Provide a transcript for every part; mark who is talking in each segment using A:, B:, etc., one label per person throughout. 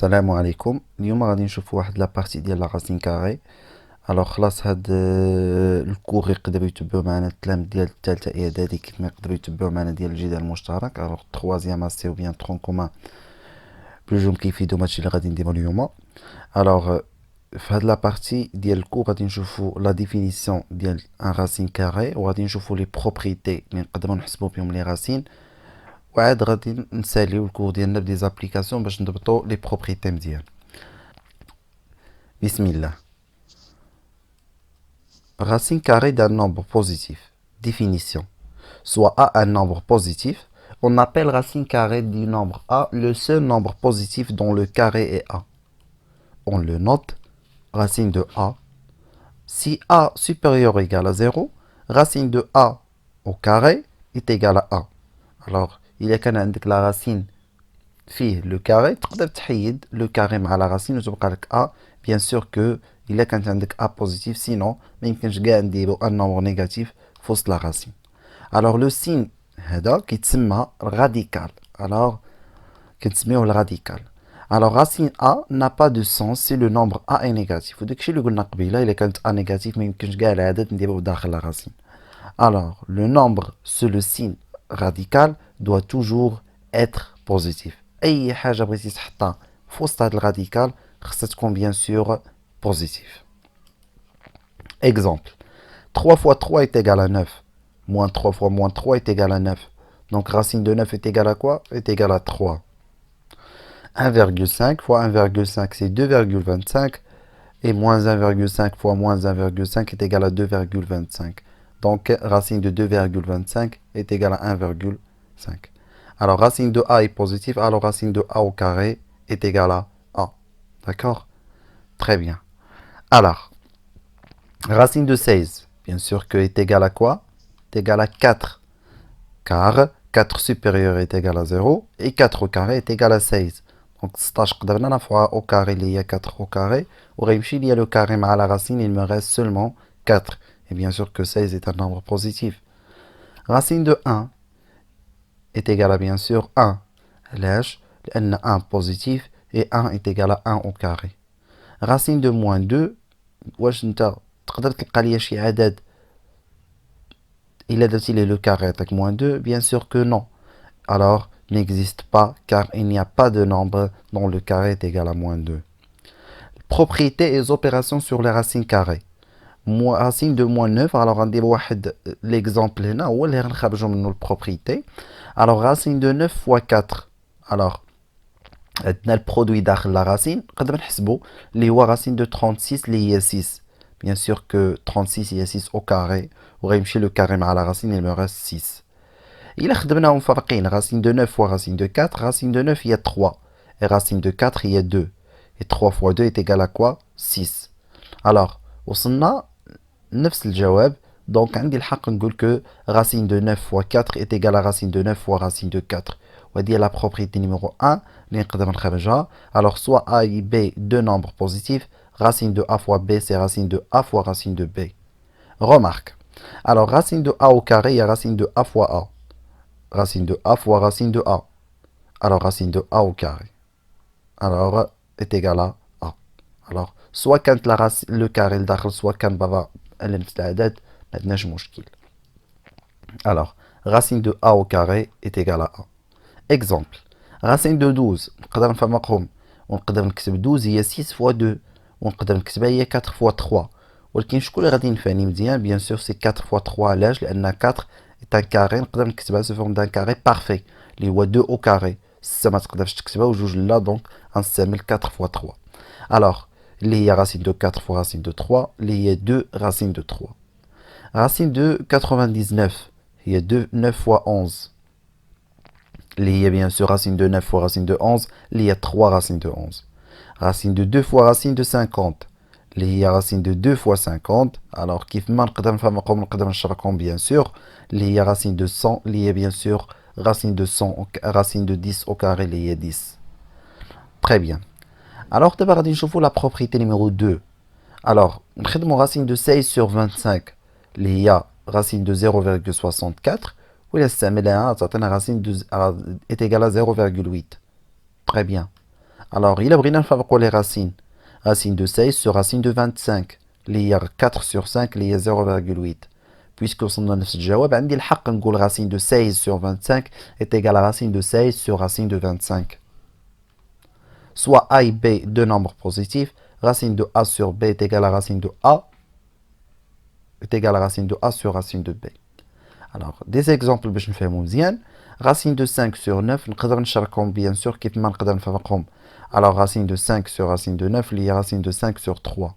A: السلام عليكم. اليوم غادي نشوفوا واحد لابارتي ديال لا راسين كاري. الوغ خلاص هاد الكور يقدروا يتبعوا معنا التلاميذ ديال الثالثه اعدادي كيف ما يقدروا يتبعوا معنا ديال الجدال المشترك. الوغ تروازيام اسي او بيان ترون كومان بجوجهم كيفيدوا هادشي اللي غادي نديرو اليوم. الوغ في هاد لابارتي ديال الكور غادي نشوفوا لا ديفينيسيون ديال ان راسين كاري، وغادي نشوفوا لي بروبريتي اللي نقدروا نحسبوا بهم لي راسين، وعاد غادي نساليو الكور ديالنا بدي زابليكاسيون باش نضبطوا لي بروبريتي مزيان. بسم الله. Racine carrée d'un nombre positif. Définition. Soit A un nombre positif, on appelle racine carrée du nombre A le seul nombre positif dont le carré est A. On le note, racine de A. Si A supérieur ou égal à 0, racine de A au carré est égal à A. Alors, il y a qu'un indique la racine فيه le carré, تقدر تحيد le carré مع la racine وتبقى لك A. Bien sûr que إلا كانت عندك A positif, sinon ما يمكنش كاع نديرو un nombre négatif في وسط la racine. Alors le signe هذا كيتسمى radical. Alors كنسميوه الراديكال. Alors racine A n'a pas de sens si le nombre A est négatif. وداكشي اللي قلنا قبيله إلا كانت A négatif ما يمكنش كاع العدد نديروه داخل la racine. Alors le nombre sur le signe radical doit toujours être positif. اي حاجه بغيتي تحطها في وسط هذا الراديكال خصها تكون بيان سور بوزيتيف. Exemple, 3 fois 3 est égal à 9. Moins 3 fois moins 3 est égal à 9. Donc racine de 9 est égal à quoi? Est égal à 3. 1,5 fois 1,5 c'est 2,25. Et moins 1,5 fois moins 1,5 est égal à 2,25. Donc racine de 2,25 est égal à 1,5. Alors racine de A est positive, alors racine de A au carré est égal à A. D'accord? Très bien. Alors, racine de 16, bien sûr que est égal à quoi? Est égal à 4. Car 4 supérieur est égal à 0 et 4 au carré est égal à 16. Donc 16 قدرنا نرفعها au carré اللي هي 4 au carré وغيمشي ليا le carré مع la racine, il me reste seulement 4. Et bien sûr que 16 est un nombre positif. Racine de 1 est égal à bien sûr 1. علاش؟ لأن 1 positif et 1 est égal à 1 au carré. Racine de moins 2, واش انت تقدر تلقى ليا شي عدد إلا درتي ليه le carré يعطيك moins 2? Bien sûr que non. Alors n'existe pas car il n'y a pas de nombre dont le carré est égal à moins 2. Propriétés et opérations sur les racines carrées. Racine de moins 9, alors on dit l'exemple هنا هو اللي غنخرجوا منه البروبريتي. Alors racine de 9 fois 4. Alors عندنا البرودوي داخل la racine نقدر نحسبوا اللي هو racine de 36 اللي هي 6. Bien sûr que 36 هي 6 au carré وغيمشي le carré مع la racine, il me reste 6. إلا خدمناهم فرقين racine de 9 fois racine de 4, racine de 9 هي 3 et racine de 4 هي 2 et 3 fois 2 est égal à quoi? 6. Alors وصلنا نفس الجواب. Donc عندي الحق نقول que racine de 9 fois 4 est égal à racine de 9 fois racine de 4. وهذه la propriété numéro 1 اللي نقدر نخرجها. Alors soit A et B deux nombres positifs, racine de A fois B c'est racine de A fois racine de B. Remarque. Alors racine de A au carré il y a racine de A fois A. Racine de A fois racine de A. Alors racine de A au carré. Alors est égal à A. Alors soit quand le carré الداخل soit quand بابا نفس العدد ما عندناش مشكل. Alors racine de A au carré est égal à A. Exemple. Racine de 12 نقدر نفرقهم ونقدر نكتب 12 هي 6 fois 2 ونقدر نكتبها هي 4 fois 3. ولكن شكون اللي غادي ينفعني مزيان؟ Bien sûr c'est 4 fois 3. علاش؟ لأن 4 est un carré نقدر نكتبها sous forme d'un carré parfait اللي هو 2 au carré. 6 ما تقدرش تكتبها وجوج لا دونك غنستعمل 4 fois 3. Alors اللي هي racine de 4 fois racine de 3 اللي هي 2 racine de 3. Racine de 99 هي 2 9 fois 11 اللي هي bien sûr racine de 9 fois racine de 11 اللي هي 3 racine de 11. Racine de 2 fois racine de 50 اللي هي racine de 2 fois 50. Alors كيف ما نقدر نفهمهم نقدر نشرحهم bien sûr اللي هي racine de 100 اللي هي bien sûr racine de 100 racine de 10 au carré اللي هي 10. Très bien. Alors d'abord غادي نشوفوا la propriété numéro 2. Alors نخدموا racine de 16 sur 25 اللي هي racine de 0,64 وإلا استعملناها تعطينا racine de est égal à 0,8. Très bien. Alors, il a pris les racines. Racine de 16 sur racine de 25. Il y a 4 sur 5, il y a 0,8. Puisque son nom est الجواب عندي الحق نقول racine de 16 sur 25 est égal à racine de 16 sur racine de 25. Soit A et B, deux nombres positifs, racine de A sur B est égal à racine de A est égal à racine de A sur racine de B. Alors, des exemples باش نفهمو مزيان. Racine de 5 sur 9, نقدر نشاركهم bien sûr كيف ما نقدر نفرقهم. Alors, racine de 5 sur racine de 9, il y a racine de 5 sur 3.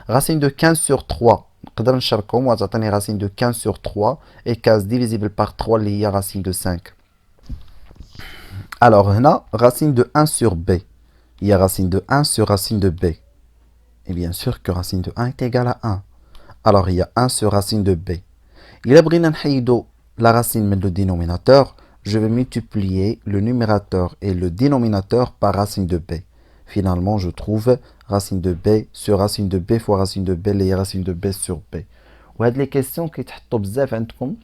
A: Racine de 15 sur 3, نقدر نشاركهم وتعطيني racine de 15 sur 3 et 15 divisible par 3 اللي هي racine de 5. Alors, هنا racine de 1 sur B. Il y a racine de 1 sur racine de B. Et bien sûr que racine de 1 est égal à 1. Alors, il y a 1 sur racine de B. Il a بغينا نحيدو la racine من le dénominateur. Je vais multiplier le numérateur et le dénominateur par racine de B. Finalement, je trouve racine de B sur racine de B fois racine de B, les racines de B sur B. Ou les questions qui تحطوا بزاف عندكم.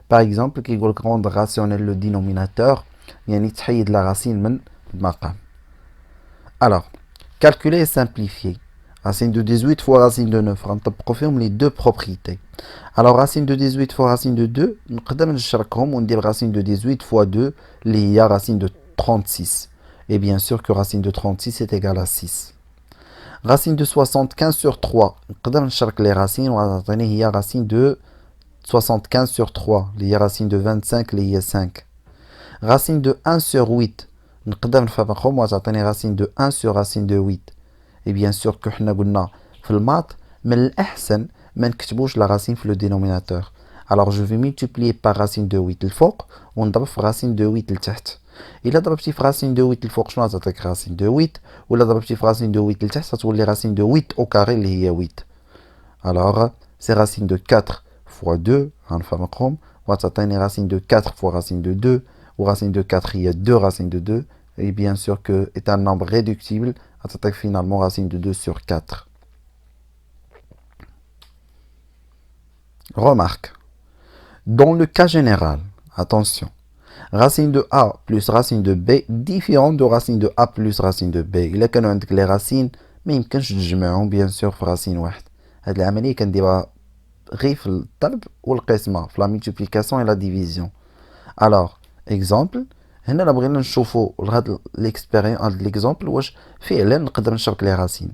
A: Par exemple, qui veulent rendre rationnel le dénominateur, يعني تحيد la racine من المقام. Alors, calculer et simplifier. Racine de 18 fois racine de 9. On confirme les deux propriétés. Alors, racine de 18 fois racine de 2, on dit racine de 18 fois 2, il y a racine de 36. Et bien sûr que racine de 36 est égal à 6. Racine de 75 sur 3, on les racines, il y a racine de 75 sur 3, il y a racine de 25, il y a 5. Racine de 1 sur 8, on a racine de 1 sur racine de 8. Et bien sûr que nous avons fait le math, mais l'ahsan, ما نكتبوش la racine في le dénominateur. Alors je vais multiplier par racine de 8 الفوق ونضرب في racine de 8 لتحت. إلا ضربتي في racine de 8 الفوق شنو غتعطيك racine de 8 ولا ضربتي في racine de 8 لتحت غتولي racine de 8 au carré اللي هي 8. Alors c'est racine de 4 fois 2 غنفرقهم وغتعطيني racine de 4 fois racine de 2 ou racine de 4 هي 2 racine de 2 et bien sûr que est un nombre réductible غتعطيك finalement racine de 2 sur 4. Remarque. Dans le cas général, attention, racine de A plus racine de B différent de racine de A plus racine de B. Il a كانوا عندك les racines ما يمكنش تجمعهم bien sûr في racine واحد. هاد العملية كنديرها غير في الضرب والقسمة في la multiplication et la division. Alors, exemple, هنا لا بغينا نشوفوا لهاد l'exemple واش فعلا نقدر نشرك les racines.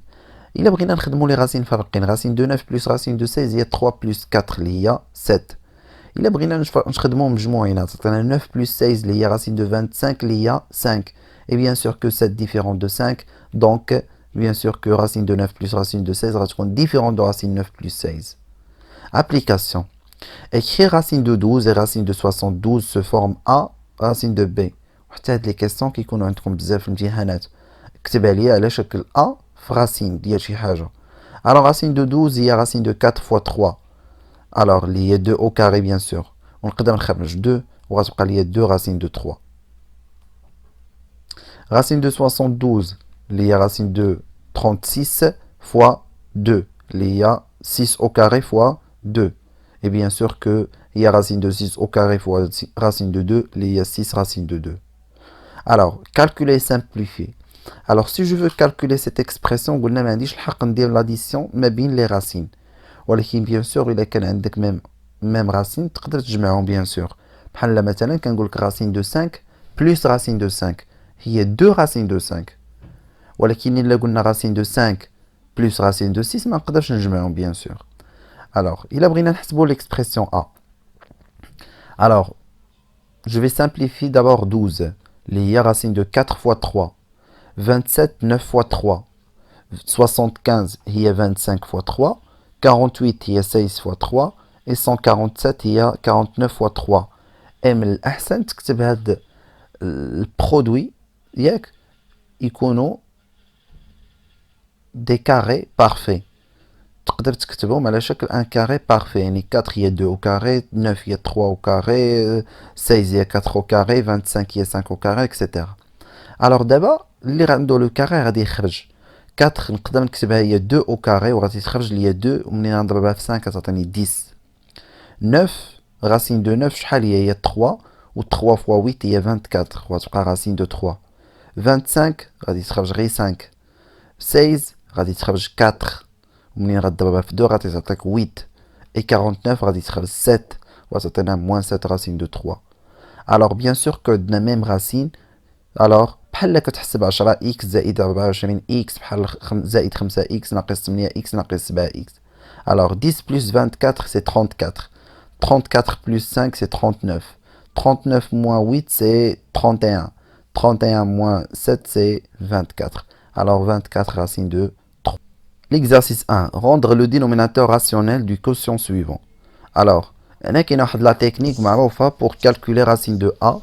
A: إلا بغينا نخدمو لي راسين فارقين راسين دو 9 بلس راسين دو 16 هي 3 بلس 4 اللي هي 7. إلا بغينا نخدمو مجموعين تعطينا 9 بلس 16 اللي هي راسين دو 25 اللي هي 5. Et bien sûr que 7 différent de 5, donc bien sûr que racine de 9 plus racine de 16 غتكون différent de racine 9 plus 16. Application. Écrire racine de 12 et racine de 72 se forme A racine de B. وحتى هاد لي كيسيون كيكونوا عندكم بزاف في الامتحانات. اكتب عليها على شكل A racine ديال شي حاجة. Alors racine de 12 هي racine de 4 fois 3. Alors il y a 2 au carré bien sûr. ونقدر نخرج 2 وغتبقى لي 2 racine de 3. Racine de 72 il y a racine de 36 fois 2. Il y a 6 au carré fois 2. Et bien sûr que il y a racine de 6 au carré fois racine de 2. Il y a 6 racine de 2. Alors, calculer et simplifier. Alors, si je veux calculer cette expression, on a dit l'addition ما بين les racines. ولكن bien sûr, il y a عندك même racine, تقدر تجمعهم bien sûr. بحال مثلا كنقول لك racine de 5 plus racine de 5 هي 2 racines de 5. ولكن إلا قلنا racine de 5 plus racine de 6 ما نقدرش نجمعهم bien sûr. Alors, إلا بغينا نحسبوا l'expression A. Alors, je vais simplifier d'abord 12. Il y a racine de 4 fois 3. 27, 9 fois 3. 75, il y a 25 fois 3. 48, il y a 16 fois 3. Et 147, il y a 49 fois 3. Et من الأحسن تكتب هاد البرودوي ياك يكونوا des carrés parfaits. تقدر تكتبهم على شكل un carré parfait. يعني 4 il y a 2 au carré, 9 il y a 3 au carré, 16 il y a 4 au carré, 25 il y a 5 au carré, etc. Alors دابا اللي عنده لو كاري غادي يخرج 4 نقدر نكتبها هي 2 او كاري وغادي تخرج ليا 2 ومنين نضربها في 5 غتعطيني 10. 9 racine de 9 شحال هي 3 و 3 fois 8 هي 24 وغتبقى racine de 3. 25 غادي تخرج غير 5. 16 غادي تخرج 4. ومنين غتضربها في 2 غادي تعطيك 8. Et 49 غادي تخرج 7 وتعطينا moins 7 racine de 3. Alors bien sûr que عندنا même racine. alors بحال كتحسب 10 x زائد 24 x بحال زائد 5 x ناقص 8 x ناقص 7 x. alors 10 plus 24 c'est 34. 34 plus 5 c'est 39. 39 moins 8 c'est 31. 31 moins 7 c'est 24. Alors 24 racine de 3. L'exercice 1. Rendre le dénominateur rationnel du quotient suivant. Alors, il y a la technique pour calculer racine de A,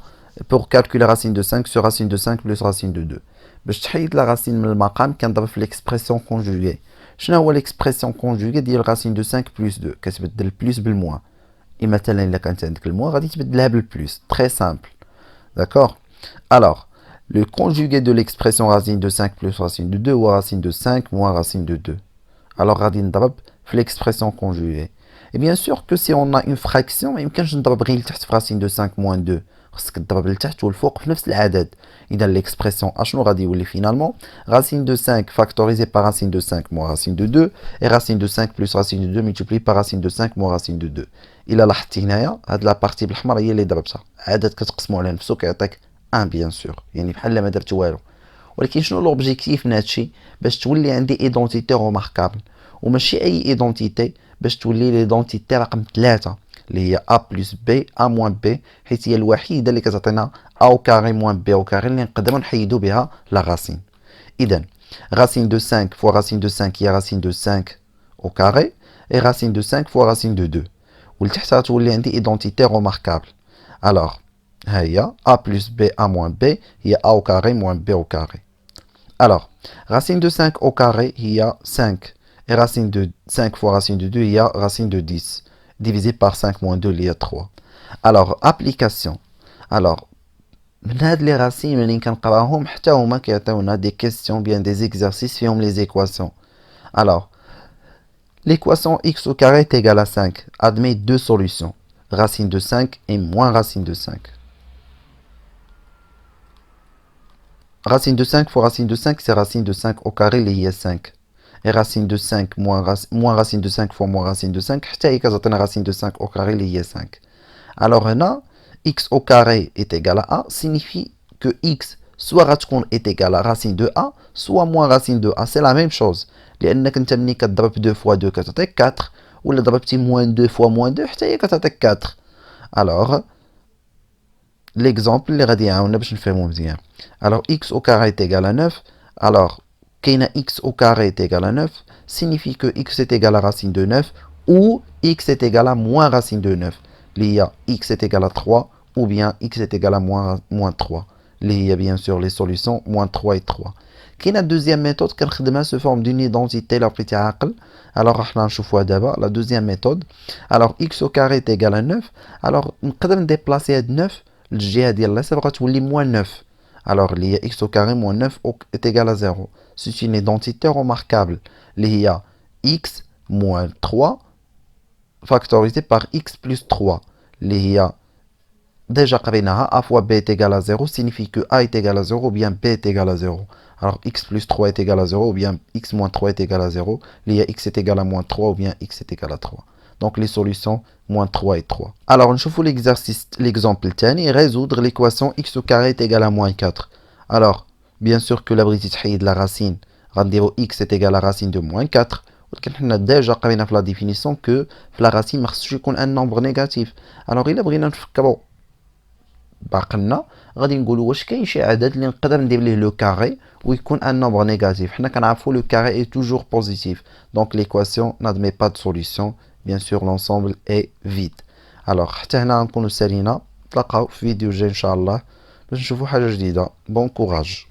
A: pour calculer racine de 5 sur racine de 5 plus racine de 2. باش تحيد la racine من المقام كنضرب في l'expression conjuguée. شنو هو l'expression conjuguée ديال racine de 5 plus 2 كتبدل plus بالموان. Et مثلا الا كانت عندك الموان غادي تبدلها بالبلس. Très simple. D'accord? Alors, le conjugué de l'expression racine de 5 plus racine de 2 ou racine de 5 moins racine de 2. Alors, غادي نضرب في l'expression conjuguée. Et bien sûr que si on a une fraction, ما يمكنش نضرب غير لتحت في racine de 5 moins 2. خصك تضرب لتحت والفوق في نفس العدد. إذا l'expression اشنو غادي يولي finalement racine de 5 factorisé par racine de 5 moins racine de 2 et racine de 5 plus racine de 2 multiplié par racine de 5 moins racine de 2. إلا لاحظتي هنايا هاد لابارتي بالأحمر هي اللي ضربتها. عدد كتقسمو على نفسو كيعطيك 1 بيان سور، يعني بحال ما درت والو. ولكن شنو لوبجيكتيف من هادشي؟ باش تولي عندي ايدونتيتي روماركابل، وماشي اي ايدونتيتي، باش تولي ليدونتيتي رقم 3 اللي هي a بلس b a موان b، حيت هي الوحيده اللي كتعطينا a au carré moins b au carré اللي نقدروا نحيدوا بها لا راسين. اذا racine de 5 fois racine de 5 هي racine de 5 au carré et racine de 5 fois racine de 2. ولتحت غتولي عندي ايدونتيتي روماركابل. alors هي a plus b a moins b هي a au carré moins b au carré. alors racine de 5 au carré هي 5 et racine de 5 fois racine de 2 هي racine de 10 divisé par 5 moins 2 هي 3. alors application. alors من هاد لي راسين منين كنقراهم حتى هما كيعطيونا دي كيسيون بيان دي زيكزارسيس فيهم لي زيكواسيون. alors l'équation x au carré est égale à 5 admet deux solutions, racine de 5 et moins racine de 5. Racine de 5 fois racine de 5 c'est racine de 5 au carré اللي هي 5. et racine de 5 moins racine de 5 fois moins racine de 5 حتى هي كتعطينا racine de 5 au carré اللي هي 5. alors هنا x au carré est égal à a signifie que x soit غتكون est égal à racine de a soit moins racine de a. c'est la même chose لانك انت ملي كتضرب 2 fois 2 كتعطيك 4 ولا ضربتي moins 2 fois moins 2 حتى هي كتعطيك 4. alors l'exemple اللي غادي يعاوننا باش نفهمو مزيان. alors x au carré est égal à 9. alors كاينه x au carré est égal à 9 signifie que x est égal à racine de 9 ou x est égal à moins racine de 9 اللي هي x est égal à 3 ou bien x est égal à moins 3 اللي هي bien sûr les solutions moins 3 et 3. كاينه deuxième méthode كنخدمها sous forme d'une identité لا بغيتي عاقل. alors راح نشوفوها دابا la deuxième méthode. alors x au carré est égal à 9. alors نقدر نديبلاسي هاد 9 للجهه ديال اليسار غتولي moins 9. alors اللي هي x au carré moins 9 est égal à 0. c'est une identité remarquable اللي هي x moins 3 factorisé par x plus 3 اللي هي déjà قريناها a fois b est égal à 0 signifie que a est égal à 0 ou bien b est égal à 0. alors x plus 3 est égal à 0 ou bien x moins 3 est égal à 0 اللي هي x est égal à moins 3 ou bien x est égal à 3. donc les solutions moins 3 et 3. alors نشوفوا l'exercice l'exemple الثاني résoudre l'équation x au carré est égal à moins 4. alors bien sûr que la بغيتي تحيد la racine غنديرو x est égal à racine de moins 4 ولكن حنا ديجا قرينا في لا ديفينيسيون كو في لا راسين ما خصوش يكون ان نومبر نيجاتيف. الوغ الا بغينا نفكروا بعقلنا غادي نقولوا واش كاين شي عدد اللي نقدر ندير ليه لو كاري ويكون ان نومبر نيجاتيف. حنا كنعرفوا لو كاري اي توجور بوزيتيف دونك ليكواسيون نادمي با دو سوليسيون بيان سور لونسومبل اي فيد. الوغ حتى هنا غنكونوا سالينا. نتلاقاو في فيديو جاي ان شاء الله باش نشوفوا حاجه جديده. بون كوراج.